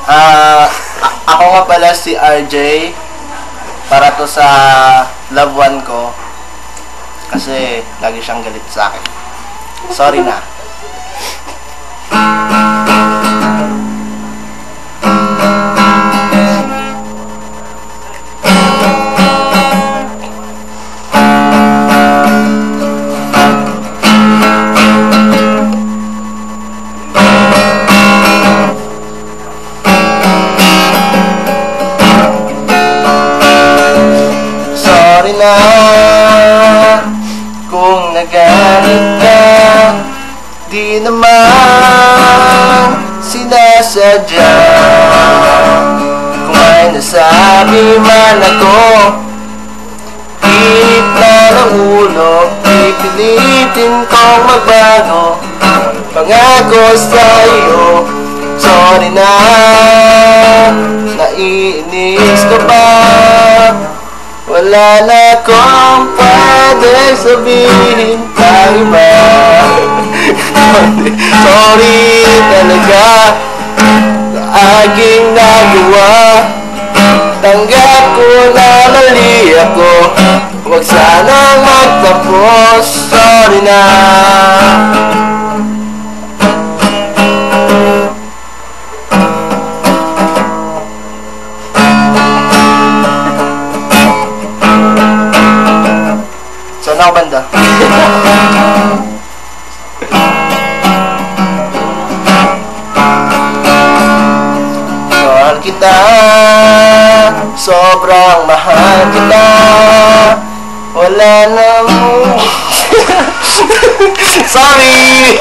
Ako nga pala si RJ. Para to sa loved one ko. Kasi lagi siyang galit sa akin. Sorry na. Na kung nagalit ka, di naman sinasadya. Kung may nasabi man ako, init na ng ulo, pipilitin kong magbago. Pangako sa iyo, sorry na, naiinis ka ba? Wala na akong pwede sabihin pang iba. Sorry talaga sa aking nagawa. Tanggap ko na mali ako, huwag sanang magtapos. Sorry na. Saan ako banda? Mahal kita, sobrang mahal kita. Wala na mo. Sorry!